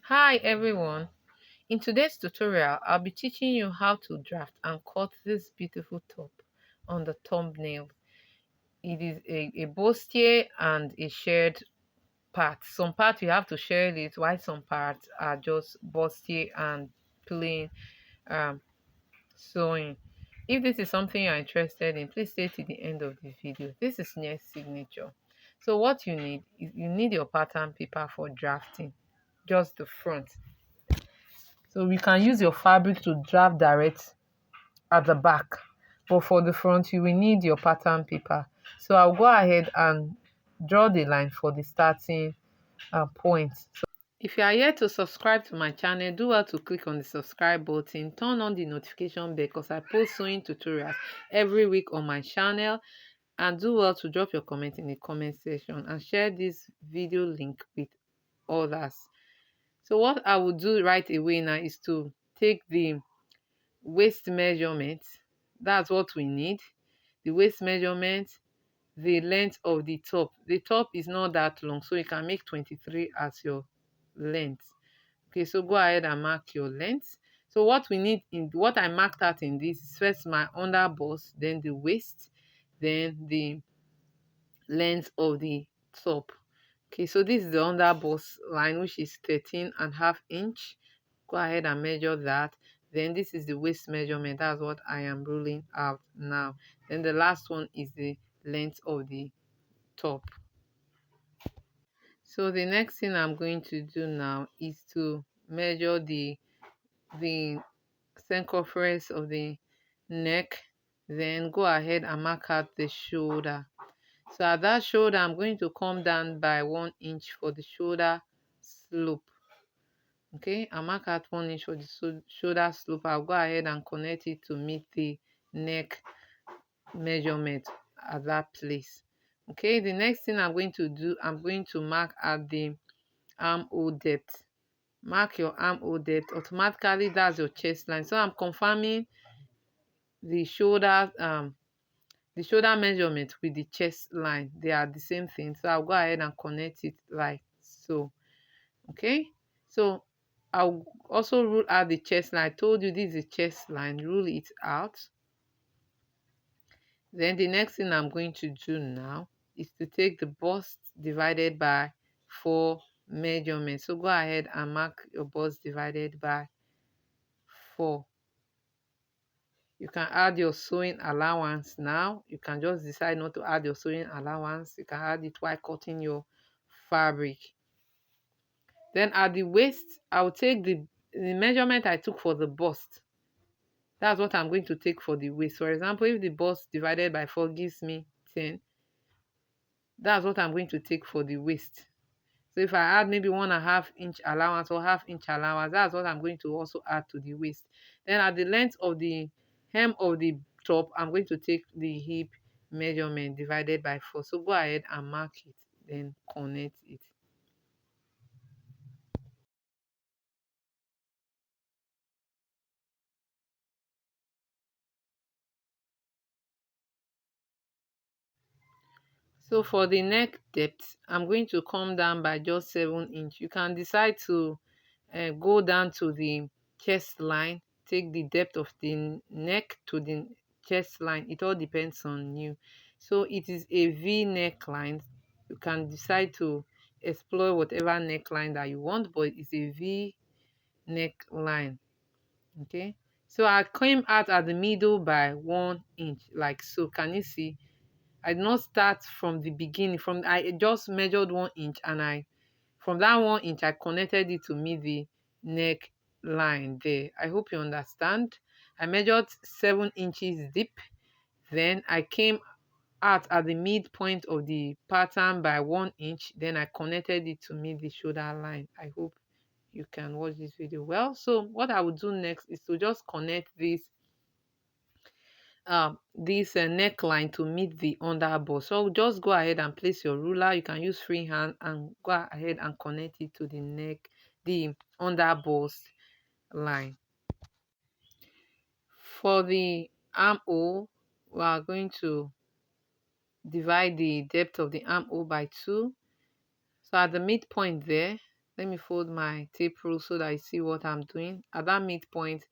Hi everyone. In today's tutorial, I'll be teaching you how to draft and cut this beautiful top on the thumbnail. It is a bustier and a shared part. Some parts you have to share it, while some parts are just bustier and plain um, sewing. If this is something you're interested in, please stay to the end of the video. This is near signature. So what you need is you need your pattern paper for drafting, just the front. So you can use your fabric to draft direct at the back, but for the front you will need your pattern paper. So I'll go ahead and draw the line for the starting point. So if you are yet to subscribe to my channel, do well to click on the subscribe button, turn on the notification bell because I post sewing tutorials every week on my channel, and do well to drop your comment in the comment section and share this video link with others. So what I will do right away now is to take the waist measurement. That's what we need. The waist measurement, the length of the top. The top is not that long, so you can make 23 as your length. Okay, so go ahead and mark your length. So what we need in what I marked out in this is first my underbust, then the waist, then the length of the top. Okay, so this is the underbust line, which is 13.5 inch. Go ahead and measure that. Then this is the waist measurement. That's what I am ruling out now. Then the last one is the length of the top. So the next thing I'm going to do now is to measure the circumference of the neck. Then go ahead and mark out the shoulder. So at that shoulder, I'm going to come down by 1 inch for the shoulder slope. Okay, I'll mark out 1 inch for the shoulder slope. I'll go ahead and connect it to meet the neck measurement at that place. Okay, the next thing I'm going to do, I'm going to mark at the armhole depth. Mark your armhole depth. Automatically, that's your chest line. So I'm confirming the shoulder measurement with the chest line. They are the same thing. So I'll go ahead and connect it like so. Okay, so I'll also rule out the chest line. I told you this is a chest line. Rule it out. Then the next thing I'm going to do now is to take the bust divided by 4 measurements. So go ahead and mark your bust divided by 4. You can add your sewing allowance now. You can just decide not to add your sewing allowance. You can add it while cutting your fabric. Then at the waist, I'll take the measurement I took for the bust. That's what I'm going to take for the waist. For example, if the bust divided by 4 gives me 10, that's what I'm going to take for the waist. So if I add maybe 1.5 inch allowance or half-inch allowance, that's what I'm going to also add to the waist. Then at the length of the hem of the top, I'm going to take the hip measurement divided by 4. So go ahead and mark it, then connect it. So for the neck depth, I'm going to come down by just 7 inch. You can decide to go down to the chest line, take the depth of the neck to the chest line. It all depends on you. So it is a V neckline. You can decide to explore whatever neckline that you want, but it's a V neckline. Okay, so I came out at the middle by 1 inch, like so. Can you see? I did not start from the beginning. I just measured 1 inch, and from that 1 inch I connected it to meet the neck line there. I hope you understand. I measured 7 inches deep. Then I came out at the midpoint of the pattern by 1 inch. Then I connected it to meet the shoulder line. I hope you can watch this video well. So what I will do next is to just connect this neckline to meet the underbust. So just go ahead and place your ruler. You can use free hand and go ahead and connect it to the underbust line. For the armhole, we are going to divide the depth of the armhole by 2. So at the midpoint there, let me fold my tape rule so that I see what I'm doing. At that midpoint,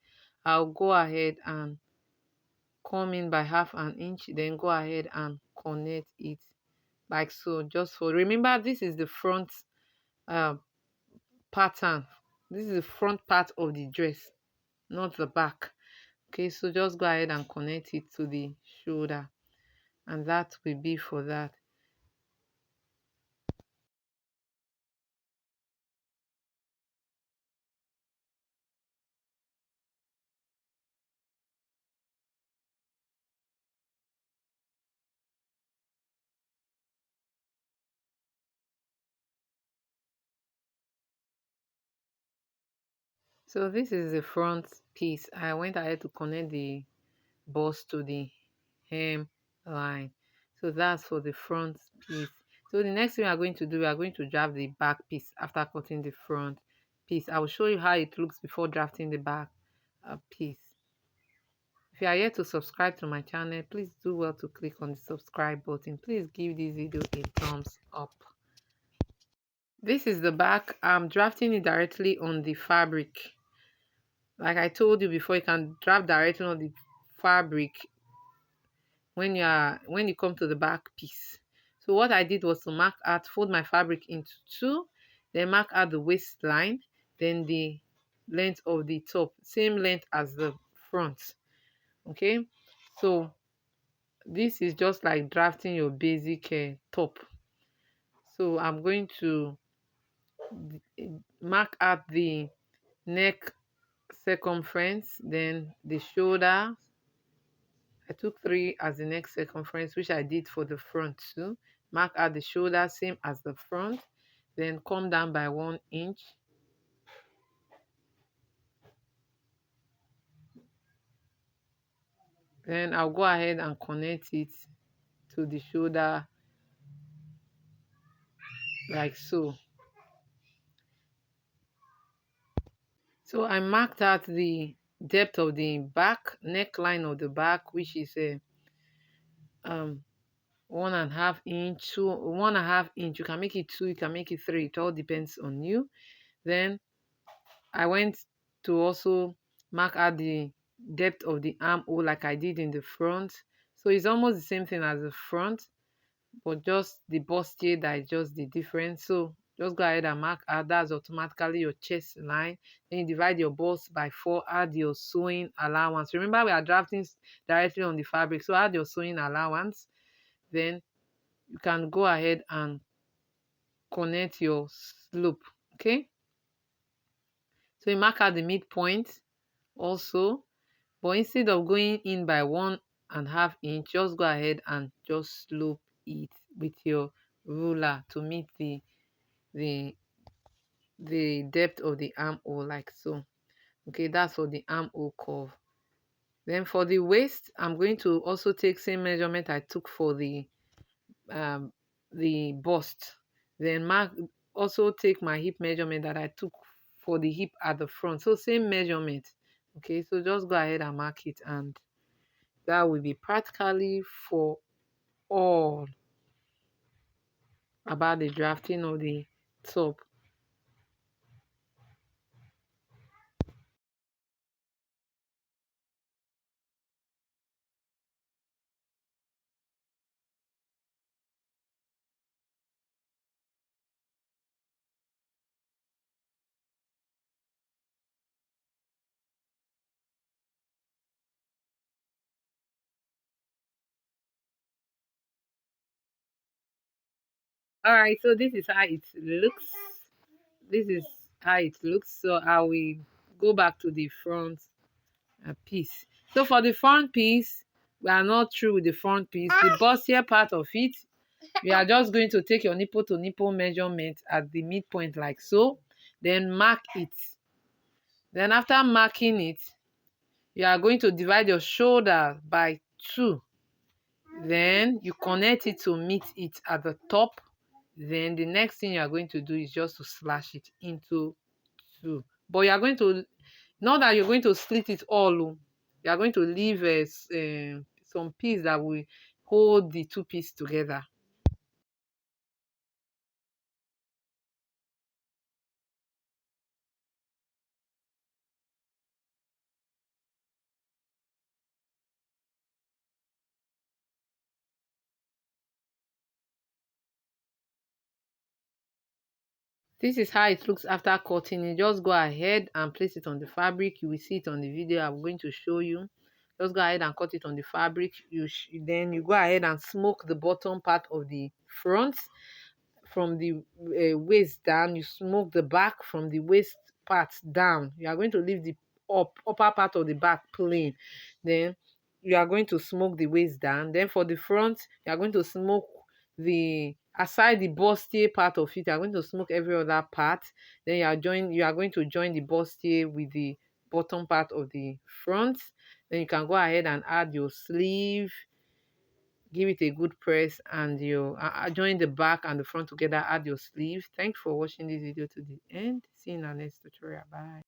I'll go ahead and come in by half an inch, then go ahead and connect it like so. Just for, remember, this is the front uh, pattern. This is the front part of the dress, not the back. Okay, so just go ahead and connect it to the shoulder, and that will be for that. So this is the front piece. I went ahead to connect the bust to the hem line. So that's for the front piece. So the next thing we are going to do, we are going to draft the back piece after cutting the front piece. I will show you how it looks before drafting the back piece. If you are yet to subscribe to my channel, please do well to click on the subscribe button. Please give this video a thumbs up. This is the back. I'm drafting it directly on the fabric. Like I told you before, you can draft directly on the fabric when you come to the back piece. So what I did was to mark out, fold my fabric into two, then mark out the waistline, then the length of the top, same length as the front. Okay, so this is just like drafting your basic top. So I'm going to mark out the neck circumference, then the shoulder. I took 3 as the neck circumference, which I did for the front too. Mark out the shoulder, same as the front. Then come down by 1 inch. Then I'll go ahead and connect it to the shoulder like so. So I marked out the depth of the back, neckline of the back, which is a 1.5 inch, 1.5 inch. You can make it 2, you can make it 3. It all depends on you. Then I went to also mark out the depth of the armhole like I did in the front. So it's almost the same thing as the front, but just the bustier that is just the difference. So just go ahead and mark out. That's automatically your chest line. Then you divide your bust by 4, add your sewing allowance. Remember, we are drafting directly on the fabric, so add your sewing allowance. Then you can go ahead and connect your slope. Okay, so you mark out the midpoint also, but instead of going in by 1.5 inch, just go ahead and just slope it with your ruler to meet the the depth of the armhole like so. Okay, that's for the armhole curve. Then for the waist, I'm going to also take same measurement I took for the bust. Then mark, also take my hip measurement that I took for the hip at the front. So same measurement. Okay, so just go ahead and mark it, and that will be practically for all about the drafting of the top. All right, so this is how it looks. This is how it looks. So I will go back to the front piece. So for the front piece, we are not through with the front piece. The bustier part of it, we are just going to take your nipple to nipple measurement at the midpoint like so, then mark it. Then after marking it, you are going to divide your shoulder by 2. Then you connect it to meet it at the top. Then the next thing you are going to do is just to slash it into 2. But you are going to, not that you're going to split it all. You are going to leave some piece that will hold the 2 pieces together. This is how it looks after cutting it. Just go ahead and place it on the fabric. You will see it on the video I'm going to show you. Just go ahead and cut it on the fabric. Then you go ahead and smoke the bottom part of the front from the waist down. You smoke the back from the waist part down. You are going to leave the upper part of the back plain. Then you are going to smoke the waist down. Then for the front, you are going to smoke the aside the bustier part of it. You are going to smoke every other part. Then you are going to join the bustier with the bottom part of the front. Then you can go ahead and add your sleeve, give it a good press, and you join the back and the front together, add your sleeve. Thanks for watching this video to the end. See you in our next tutorial. Bye.